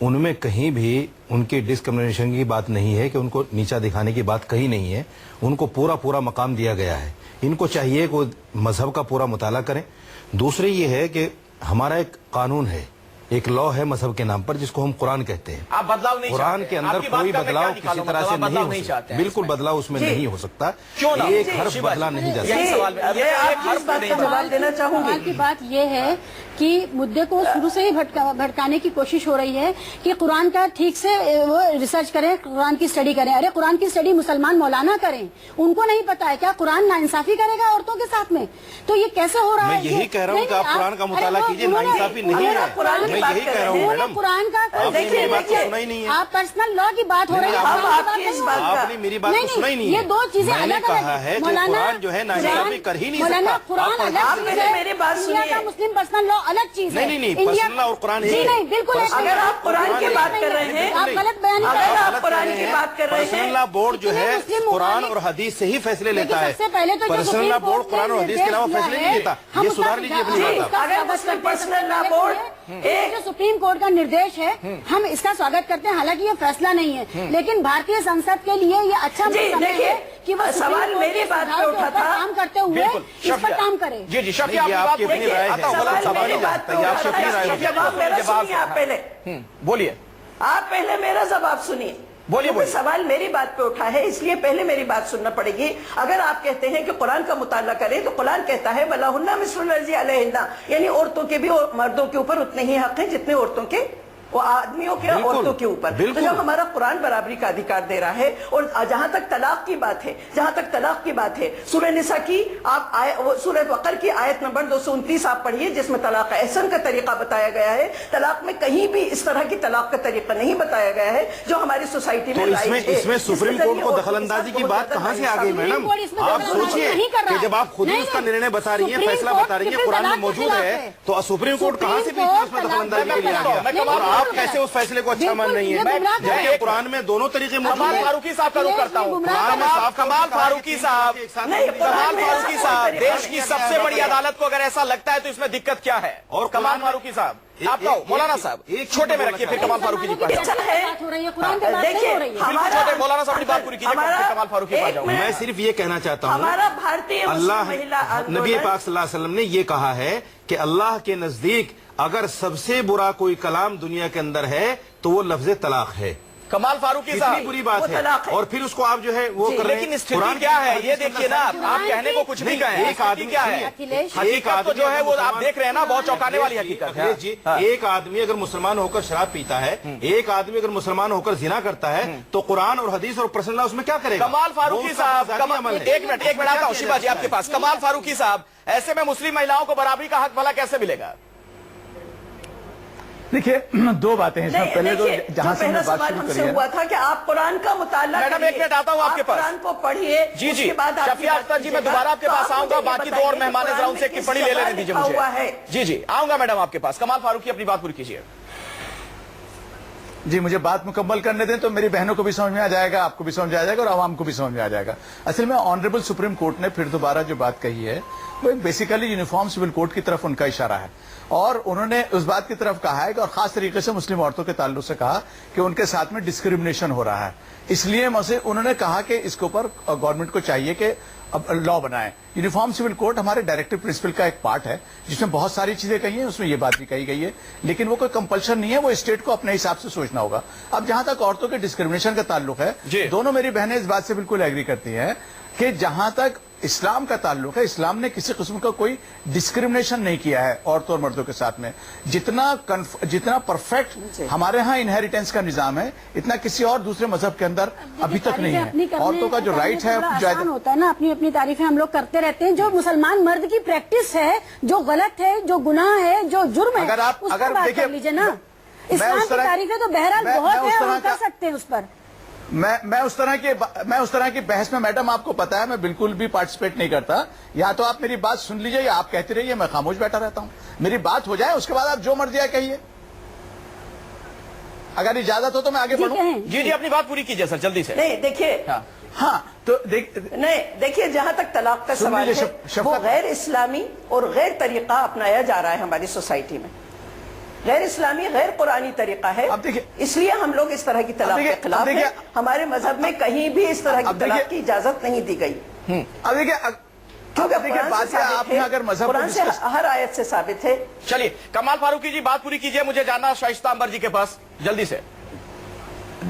ان میں کہیں بھی ان کی ڈسکرمنیشن کی بات نہیں ہے کہ ان کو نیچا دکھانے کی بات کہیں نہیں ہے. ان کو پورا مقام دیا گیا ہے. ان کو چاہیے کہ مذہب کا پورا مطالعہ کریں. دوسری یہ ہے کہ ہمارا ایک قانون ہے, ایک لا ہے مذہب کے نام پر جس کو ہم قرآن کہتے ہیں. آپ بدلاؤ نہیں قرآن کے اندر کوئی بدلاؤ کسی طرح سے نہیں ہو سکتا, بالکل بدلاؤ اس میں نہیں ہو سکتا, ایک حرف بدلا نہیں جا سکتا. جواب دینا چاہوں گی. کی بات یہ ہے کہ مدعے کو شروع سے ہی بھٹکانے کی کوشش ہو رہی ہے کہ قرآن کا ٹھیک سے وہ ریسرچ کریں, قرآن کی اسٹڈی کریں. ارے قرآن کی اسٹڈی مسلمان مولانا کریں, ان کو نہیں پتا ہے کیا قرآن ناانصافی کرے گا عورتوں کے ساتھ میں؟ تو یہ کیسے ہو رہا ہے؟ میں یہی کہہ رہا ہوں کہ آپ قرآن کا مطالعہ کیجیے, ناانصافی نہیں ہے. میں یہی کہہ رہا ہوں میڈم, قرآن کا آپ نے میری بات تو سنا ہی نہیں ہے. آپ پرسنل لا کی بات ہو رہی ہے, آپ نے میری بات تو سنا ہی نہیں ہے. یہ دو چیزیں میں نے الگ کہا ہے کہ قرآن جو ہے ناانصافی کر ہی نہیں سکتا. قرآن الگ چیز ہے, میری بات انڈیا کا مسلم پرسنل لا الگ چیز ہے. نہیں پرسنل اور قرآن جی نہیں, بالکل اگر آپ قرآن کی بات کر رہے ہیں, آپ غلط بیان کر رہے اگر ہیں. آپ قرآن کی بات کر رہے ہیں, پرسنل لا بورڈ جو ہے قرآن اور حدیث سے ہی فیصلے لیتا ہے. سب سے پہلے تو پرسنل لا بورڈ قرآن اور حدیث کے علاوہ فیصلے نہیں لیتا. یہ سدھار لیجیے اپنی بات. اگر مسلم پرسنل لا بورڈ جو سپریم کورٹ کا نردیش ہے, ہم اس کا سواگت کرتے ہیں. حالانکہ یہ فیصلہ نہیں ہے, لیکن بھارتیہ سنسد کے لیے یہ اچھا سمجھ ہے کہ وہ سوال میری بات پہ اٹھا تھا, کام کرتے ہوئے اس پر کام کرے. جی شفیع آپ کی اپنی رائے ہے. پہلے بولیے, آپ پہلے میرا جواب سنیے. بولیے. سوال میری بات پہ اٹھا ہے, اس لیے پہلے میری بات سننا پڑے گی. اگر آپ کہتے ہیں کہ قرآن کا مطالعہ کریں تو قرآن کہتا ہے وَلَهُنَّ مِثْلُ الَّذِي عَلَيْهِنَّ, یعنی عورتوں کے بھی مردوں کے اوپر اتنے ہی حق ہیں جتنے عورتوں کے وہ آدمیوں کے عورتوں کے اوپر. تو جب ہمارا قرآن برابری کا ادھیکار دے رہا ہے, اور جہاں تک طلاق کی بات ہے, سورہ نساء کی آپ سورہ وقر کی آیت نمبر 229 آپ پڑھیے, جس میں طلاق احسن کا طریقہ بتایا گیا ہے. طلاق میں کہیں بھی اس طرح کی طلاق کا طریقہ نہیں بتایا گیا ہے جو ہماری سوسائٹی میں رائج ہے. اس میں سپریم کورٹ کو دخل اندازی کی بات کہاں سے آ گئی میڈم؟ آپ سوچئے کہ جب آپ خود ہی اس کا نرنے بتا رہی ہیں, فیصلہ بتا رہی ہیں, قرآن میں موجود ہے, تو سپریم کورٹ کہاں سے بیچ میں اس میں دخل اندازی کے لیے آ گیا؟ اور آپ کیسے اس فیصلے کو اچھا مان رہی ہیں جبکہ قرآن میں دونوں طریقے موجود ہیں؟ کمال فاروقی صاحب کا رخ کرتا ہوں. کمال فاروقی صاحب, دیش کی سب سے بڑی عدالت کو اگر ایسا لگتا ہے تو اس میں دقت کیا ہے؟ اور کمال فاروقی صاحب آپ کا مولانا صاحب چھوٹے میں رکھیے, پھر کمال فاروقی جی پر دیکھیے مولانا صاحب بات پوری کیجیے, کمال فاروقی پر جاؤں. میں صرف یہ کہنا چاہتا ہوں, ہمارا بھارتی اللہ نبی پاک صلی اللہ علیہ وسلم نے یہ کہا ہے کہ اللہ کے نزدیک اگر سب سے برا کوئی کلام دنیا کے اندر ہے تو وہ لفظ طلاق ہے. کمال فاروقی کتنی صاحب بری بات ہے, اور پھر اس کو آپ جو ہے وہ کر رہے ہیں. لیکن استھتی کیا ہے یہ دیکھیے نا, آپ کہنے کو کچھ بھی کہیں, ایک آدمی کیا ہے حقیقت تو جو ہے وہ آپ دیکھ رہے ہیں نا, بہت چوکانے والی حقیقت ہے. ایک آدمی اگر مسلمان ہو کر شراب پیتا ہے, ایک آدمی اگر مسلمان ہو کر زنا کرتا ہے, تو قرآن اور حدیث اور پرسنل اس میں کیا کرے گا؟ کمال فاروقی صاحب ایک منٹ آتا ہوں شیبہ جی آپ کے پاس. کمال فاروقی صاحب, ایسے میں مسلم مہیلاؤں کو برابری کا حق بھلا کیسے ملے گا؟ دیکھیے دو باتیں ہیں. پہلے تو جہاں سے پہلا سوال ہم سے ہوا تھا کہ آپ قرآن کا مطالعہ میڈم ایک منٹ آتا ہوں آپ کے پاس, قرآن کو پڑھیے. جی شفیع اختر جی, میں دوبارہ آپ کے پاس آؤں گا, باقی دو اور مہمان ذرا ان سے ٹپڑی لے لینے دیجیے مجھے. جی آؤں گا میڈم آپ کے پاس. کمال فاروقی اپنی بات پوری کیجیے. جی مجھے بات مکمل کرنے دیں تو میری بہنوں کو بھی سمجھ میں آ جائے گا, آپ کو بھی سمجھ میں آ جائے گا, اور عوام کو بھی سمجھ میں آ جائے گا. اصل میں آنریبل سپریم کورٹ نے پھر دوبارہ جو بات کہی ہے وہ بیسیکلی یونیفارم سول کوڈ کی طرف ان کا اشارہ ہے, اور انہوں نے اس بات کی طرف کہا ہے کہ, اور خاص طریقے سے مسلم عورتوں کے تعلق سے کہا کہ ان کے ساتھ میں ڈسکریمنیشن ہو رہا ہے. اس لیے انہوں نے کہا کہ اس کے اوپر گورنمنٹ کو چاہیے کہ اب لا بنائیں. یونیفارم سول کوڈ ہمارے ڈائریکٹو پرنسپل کا ایک پارٹ ہے جس میں بہت ساری چیزیں کہی ہیں, اس میں یہ بات بھی کہی گئی ہے, لیکن وہ کوئی کمپلشن نہیں ہے, وہ اسٹیٹ کو اپنے حساب سے سوچنا ہوگا. اب جہاں تک عورتوں کے ڈسکریمنیشن کا تعلق ہے, دونوں میری بہنیں اس بات سے بالکل ایگری کرتی ہیں کہ جہاں تک اسلام کا تعلق ہے, اسلام نے کسی قسم کا کوئی ڈسکریمنیشن نہیں کیا ہے عورتوں اور مردوں کے ساتھ میں. جتنا پرفیکٹ ہمارے ہاں انہیریٹنس کا نظام ہے, اتنا کسی اور دوسرے مذہب کے اندر ابھی تک نہیں ہے. عورتوں کا جو رائٹ ہے ہوتا ہے نا, اپنی تعریفیں ہم لوگ کرتے رہتے ہیں. جو مسلمان مرد کی پریکٹس ہے, جو غلط ہے, جو گناہ ہے, جو جرم ہے, اگر دیکھ لیجیے نا, اسلام کی تعریفیں تو بہرحال بہت ہے, ہم کر سکتے ہیں اس پر. میں اس طرح کی بحث میں میڈم آپ کو پتا ہے میں بالکل بھی پارٹیسپیٹ نہیں کرتا. یا تو آپ میری بات سن لیجئے یا آپ کہتے رہیے, میں خاموش بیٹھا رہتا ہوں. میری بات ہو جائے اس کے بعد آپ جو مرضی ہے کہیے, اگر اجازت ہو تو میں آگے بڑھوں. جی اپنی بات پوری کیجیے سر جلدی سے. نہیں دیکھیے, ہاں تو دیکھیے جہاں تک طلاق کا سوال ہے, وہ غیر اسلامی اور غیر طریقہ اپنایا جا رہا ہے ہماری سوسائٹی میں. غیر اسلامی غیر قرآنی طریقہ ہے. اب دیکھیں، اس لیے ہم لوگ اس طرح کی طلاق کے خلاف ہیں. ہمارے مذہب میں کہیں بھی اس طرح کی طلاق کی اجازت نہیں دی گئی. اب دیکھیں آپ نے اگر مذہب قرآن سے ہر آیت سے ثابت ہے. چلیے کمال فاروقی جی بات پوری کیجئے, مجھے جانا شائستہ انور جی کے پاس جلدی سے.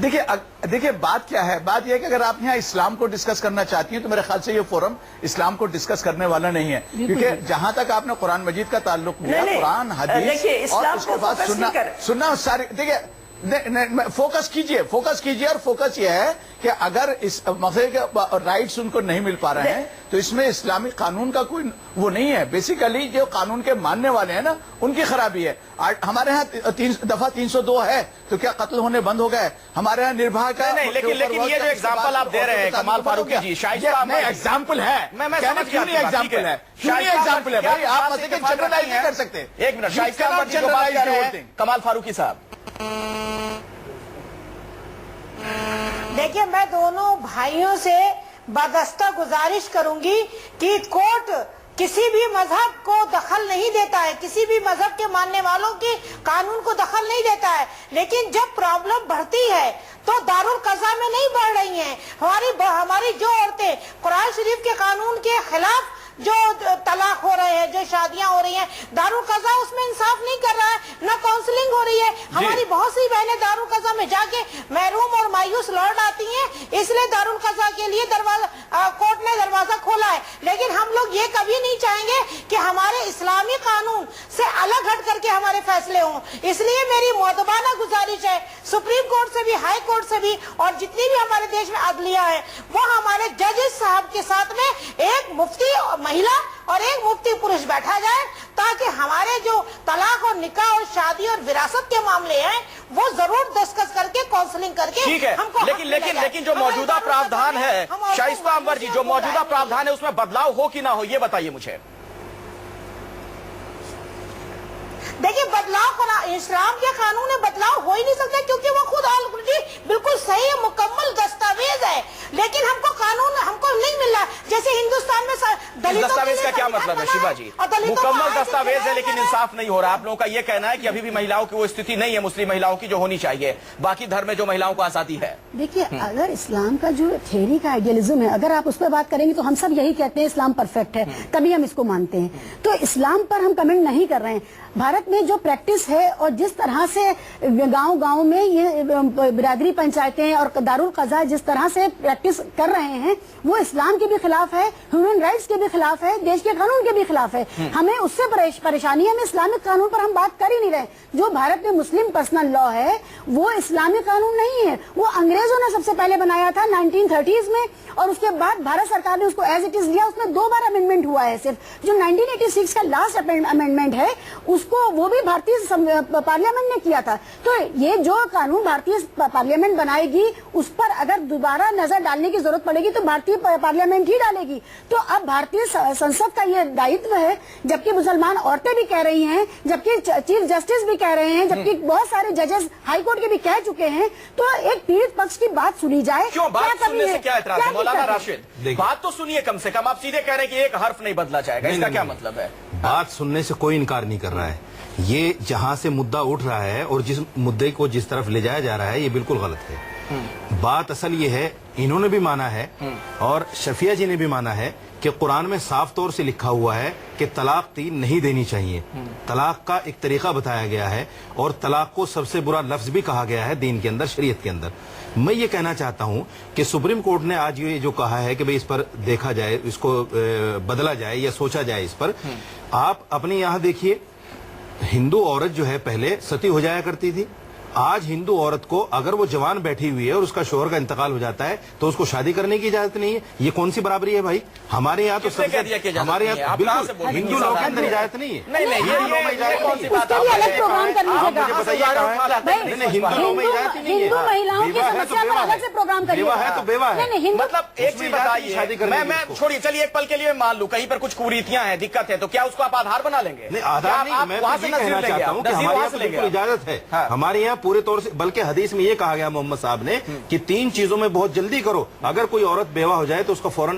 دیکھیں بات کیا ہے. بات یہ ہے کہ اگر آپ یہاں اسلام کو ڈسکس کرنا چاہتی ہیں تو میرے خیال سے یہ فورم اسلام کو ڈسکس کرنے والا نہیں ہے, کیونکہ جہاں تک آپ نے قرآن مجید کا تعلق لیا, قرآن حدیث اور اس کے بعد سننا ساری. دیکھیں فوکس کیجئے اور فوکس یہ ہے کہ اگر اس مسئلے کے رائٹس ان کو نہیں مل پا رہے ہیں تو اس میں اسلامی قانون کا کوئی وہ نہیں ہے. بیسیکلی جو قانون کے ماننے والے ہیں نا ان کی خرابی ہے. ہمارے ہاں دفعہ 302 ہے تو کیا قتل ہونے بند ہو گئے؟ ہمارے ہاں نربھا کا نہیں, لیکن یہ جو ایگزامپل آپ دے رہے ہیں کمال فاروقی جی, شائستہ ایگزامپل ہے, کیوں نہیں ایگزامپل ہے, کیوں نہیں ایگزامپل ہے بھائی؟ آپ مسئلے کے جنرلائز نہیں کر سکتے. ایک منٹ, شائستہ انور جی جو بات کر رہے ہیں کمال فاروقی صاحب. دیکھیں میں دونوں بھائیوں سے بادستہ گزارش کروں گی کہ کورٹ کسی بھی مذہب کو دخل نہیں دیتا ہے, کسی بھی مذہب کے ماننے والوں کے قانون کو دخل نہیں دیتا ہے, لیکن جب پرابلم بڑھتی ہے تو دارالقضاء میں نہیں بڑھ رہی ہیں. ہماری جو عورتیں قرآن شریف کے قانون کے خلاف جو طلاق ہو رہے ہیں, جو شادیاں ہو رہی ہیں, دارالقضاء اس میں انصاف نہیں کر رہا ہے, نہ کاؤنسلنگ ہو رہی ہے. ہماری بہت سی بہنیں دارالقضاء میں جا کے محروم اور مایوس لوٹ آتی ہیں, اس لیے دارالقضاء کے لیے کورٹ نے دروازہ کھولا ہے. لیکن ہم لوگ یہ کبھی نہیں چاہیں گے کہ ہمارے اسلامی قانون سے الگ ہٹ کر کے ہمارے فیصلے ہوں. اس لیے میری مؤدبانہ گزارش ہے سپریم کورٹ سے بھی, ہائی کورٹ سے بھی, اور جتنی بھی ہمارے دیش میں عدلیہ ہے, وہ ہمارے ججز صاحب کے ساتھ میں ایک مفتی مہیلا اور ایک مفتی پروش بیٹھا جائے, تاکہ ہمارے جو طلاق اور نکاح اور شادی اور وراثت کے معاملے ہیں وہ ضرور ڈسکس کر کے کاؤنسلنگ کر کے ٹھیک ہے. لیکن جو موجودہ پراودھان ہے شائستہ انور جی, جو موجودہ پراودھان ہے اس میں بدلاؤ ہو کہ نہ ہو, یہ بتائیے مجھے. دیکھیں بدلاؤ اسلام کے قانون میں بدلاؤ ہو ہی نہیں سکتا, کیونکہ وہ خود آلریڈی بالکل صحیح مکمل دستاویز ہے, لیکن ہم کو قانون ہم کو نہیں مل رہا. جیسے ہندوستان میں دستاویز کا کیا مطلب ہے شیبا جی؟ مکمل دستاویز ہے لیکن انصاف نہیں ہو رہا. آپ لوگوں کا یہ کہنا ہے کہ ابھی بھی مہیلاؤں کی وہ استھتی نہیں ہے مسلم مہیلاؤں کی جو ہونی چاہیے, باقی دھرم میں جو مہیلاؤں کو آزادی ہے. دیکھیے اگر اسلام کا جو تھیوری کا آئیڈیالزم ہے, اگر آپ اس پہ بات کریں گے تو ہم سب یہی کہتے ہیں اسلام پرفیکٹ ہے, تبھی ہم اس کو مانتے ہیں. تو اسلام پر ہم کمنٹ نہیں کر رہے ہیں. بھارت میں جو پریکٹس ہے اور جس طرح سے گاؤں میں یہ برادری پنچایتیں اور دارالقضاء جس طرح سے پریکٹس کر رہے ہیں, وہ اسلام کے بھی خلاف ہے, ہیومن رائٹس کے بھی خلاف ہے, دیش کے قانون کے بھی خلاف ہے. ہمیں اس سے پریشانی ہے, ہمیں اسلامک قانون پر ہم بات کر ہی نہیں رہے. جو بھارت میں مسلم پرسنل لا ہے وہ اسلامی قانون نہیں ہے, وہ انگریزوں نے سب سے پہلے بنایا تھا 1930s میں, اور اس کے بعد بھارت سرکار نے اس کو ایز اٹ از لیا. اس میں 2 بار امینڈمنٹ ہوا ہے صرف. جو 1986 کا لاسٹ امینڈمنٹ ہے اس کو وہ بھی بھارتی پارلیمنٹ نے کیا تھا. تو یہ جو قانون بھارتی پارلیمنٹ بنائے گی اس پر اگر دوبارہ نظر ڈالنے کی ضرورت پڑے گی تو بھارتی پارلیمنٹ ہی ڈالے گی. تو اب بھارتی سنسد کا یہ دائتو ہے, جبکہ مسلمان عورتیں بھی کہہ رہی ہیں, جبکہ چیف جسٹس بھی کہہ رہے ہیں, جبکہ بہت سارے ججز ہائی کورٹ کے بھی کہہ چکے ہیں. تو ایک پیڑت پکش کی بات سنی جائے. کیوں بات سننے سے کیا اعتراض ہے مولانا راشد؟ بات تو سنیے کم سے کم. آپ سیدھے کہہ رہے ہیں کہ ایک حرف نہیں بدلا جائے گا, اس کا کیا مطلب ہے؟ بات سننے سے کوئی انکار نہیں کر رہا ہے. یہ جہاں سے مدعا اٹھ رہا ہے اور جس مدعے کو جس طرف لے جایا جا رہا ہے یہ بالکل غلط ہے. بات اصل یہ ہے, انہوں نے بھی مانا ہے اور شفیع جی نے بھی مانا ہے کہ قرآن میں صاف طور سے لکھا ہوا ہے کہ طلاق 3 نہیں دینی چاہیے. طلاق کا ایک طریقہ بتایا گیا ہے اور طلاق کو سب سے برا لفظ بھی کہا گیا ہے دین کے اندر, شریعت کے اندر. میں یہ کہنا چاہتا ہوں کہ سپریم کورٹ نے آج یہ جو کہا ہے کہ بھئی اس پر دیکھا جائے, اس کو بدلا جائے یا سوچا جائے اس پر. آپ اپنے یہاں دیکھیے, ہندو عورت جو ہے پہلے ستی ہو جایا کرتی تھی. آج ہندو عورت کو اگر وہ جوان بیٹھی ہوئی ہے اور اس کا شوہر کا انتقال ہو جاتا ہے تو اس کو شادی کرنے کی اجازت نہیں ہے. یہ کون سی برابری ہے بھائی؟ ہمارے یہاں تو ہمارے یہاں بالکل ہندو لوگ کے اندر اجازت نہیں ہے. ہندو مہیلاؤں کی سمسیا پر الگ سے پروگرام کریے. بیوہ ہے تو بیوہ ہے. مطلب ایک چیز بتائیے, میں چھوڑیے, چلیے ایک پل کے لیے مان لوں کہیں پر کچھ کوریتیاں ہیں, دقت ہے, تو کیا اس کو آپ آدھار بنا لیں گے؟ نہیں آدھار نہیں, میں یہ کہنا چاہتا ہوں کہ ہمارے یہاں بالکل اجازت ہے. ہمارے یہاں پورے طور سے, بلکہ حدیث میں یہ کہا گیا محمد صاحب نے کہ 3 چیزوں میں بہت جلدی کرو. اگر کوئی عورت بیوہ ہو جائے تو اس کو فوراً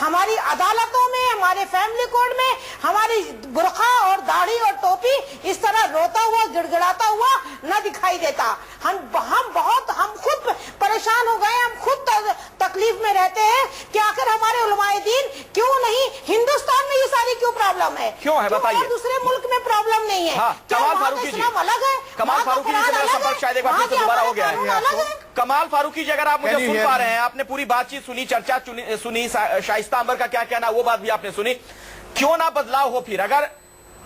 ہماری عدالتوں میں، ہمارے فیملی کوڈ میں ہماری برقع اور داڑھی اور ٹوپی اس طرح روتا ہوا گڑ گڑاتا ہوا نہ دکھائی دیتا. ہم خود پریشان ہو گئے، ہم خود تکلیف میں رہتے ہیں کہ آخر ہمارے علماء دین کیوں نہیں، ہندوستان میں یہ ساری کیوں پرابلم ہے، کیوں ہے بتائیے، دوسرے ملک میں پرابلم نہیں ہے. کمال فاروقی جی، الگ ہے، کمال فاروقی جی سے میرا سمپرک شاید ایک بار پھر سے دوبارہ ہو گیا ہے. کمال فاروقی جی، اگر آپ مجھے سن پا رہے ہیں، آپ نے پوری بات چیت سنی، چرچا سنی، شائستہ انور کا کیا کہنا وہ بات بھی آپ نے سنی. کیوں نہ بدلاؤ ہو پھر؟ اگر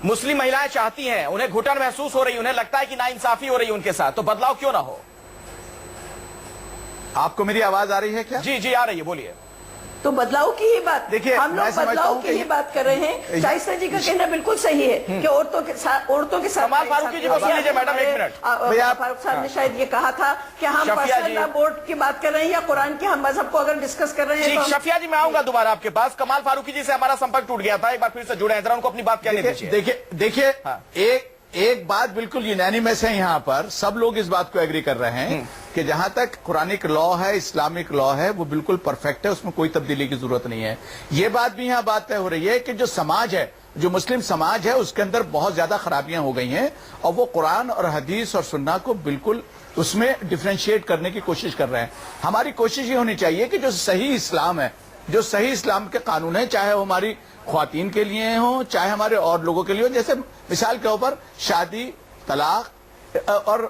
مسلم مہیلائیں چاہتی ہیں، انہیں گھٹن محسوس ہو رہی، انہیں لگتا ہے کہ ناانصافی ہو رہی ہے ان کے ساتھ، تو بدلاؤ کیوں نہ ہو؟ آپ کو میری آواز آ رہی ہے کیا؟ جی آ رہی ہے، بولیے. تو بدلاؤ کی ہی بات، دیکھیے ہم لوگ بدلاؤ کی ہی بات کر رہے ہیں. شائستہ جی کا کہنا بالکل صحیح ہے کہ عورتوں کے ساتھ کمال فاروقی جی کو سن لیجیے میڈم، ایک منٹ. فاروق صاحب نے شاید یہ کہا تھا کہ ہم پرسنل لا بورڈ کی بات کر رہے ہیں یا قرآن کے ہم مذہب کو اگر ڈسکس کر رہے ہیں. شفیہ جی، میں آؤں گا دوبارہ آپ کے پاس. کمال فاروقی جی سے ہمارا سمپرک ٹوٹ گیا تھا، ایک بار پھر سے جڑے ہیں، ذرا ان کو اپنی بات کہنے دیجیے. دیکھیے ایک بات بالکل یونینیمس ہے، یہاں پر سب لوگ اس بات کو ایگری کر رہے ہیں کہ جہاں تک قرآنک لا ہے، اسلامک لا ہے، وہ بالکل پرفیکٹ ہے، اس میں کوئی تبدیلی کی ضرورت نہیں ہے. یہ بات بھی یہاں بات طے ہو رہی ہے کہ جو سماج ہے، جو مسلم سماج ہے، اس کے اندر بہت زیادہ خرابیاں ہو گئی ہیں اور وہ قرآن اور حدیث اور سنہ کو بالکل اس میں ڈفرینشیٹ کرنے کی کوشش کر رہے ہیں. ہماری کوشش یہ ہونی چاہیے کہ جو صحیح اسلام ہے، جو صحیح اسلام کے قانون ہیں، چاہے وہ ہماری خواتین کے لیے ہوں، چاہے ہمارے اور لوگوں کے لیے ہوں، جیسے مثال کے اوپر شادی، طلاق اور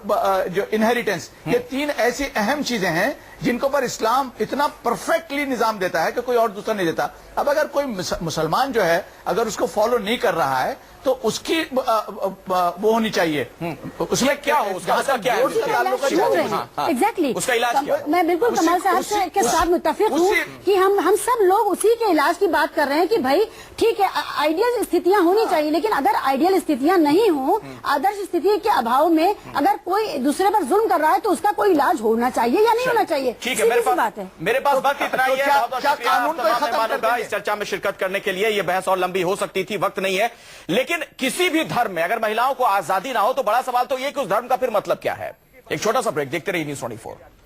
جو انہیریٹنس، یہ تین ایسی اہم چیزیں ہیں جن کے اوپر اسلام اتنا پرفیکٹلی نظام دیتا ہے کہ کوئی اور دوسرا نہیں دیتا. اب اگر کوئی مسلمان جو ہے اگر اس کو فالو نہیں کر رہا ہے تو اس کی وہ ہونی چاہیے، اس میں کیا ہو، ایگزیکٹلی اس کا علاج کیا؟ میں بالکل کمال صاحب کے ساتھ متفق ہوں کہ ہم سب لوگ اسی کے علاج کی بات کر رہے ہیں کہ بھائی ٹھیک ہے، آئیڈیل استھتیاں ہونی چاہیے، لیکن اگر آئیڈیل استھتیاں نہیں ہوں، آدرش استھتی کے ابھاؤ میں اگر کوئی دوسرے پر ظلم کر رہا ہے تو اس کا کوئی علاج ہونا چاہیے یا نہیں ہونا چاہیے. ٹھیک ہے، میرے پاس وقت اتنا ہی ہے. بہت بہت شکریہ اس چرچا میں شرکت کرنے کے لیے. یہ بحث اور لمبی ہو سکتی تھی، وقت نہیں ہے. لیکن کسی بھی دھرم میں اگر مہیلاؤں کو آزادی نہ ہو تو بڑا سوال تو یہ کہ اس دھرم کا پھر مطلب کیا ہے. ایک چھوٹا سا بریک، دیکھتے رہیے News 24.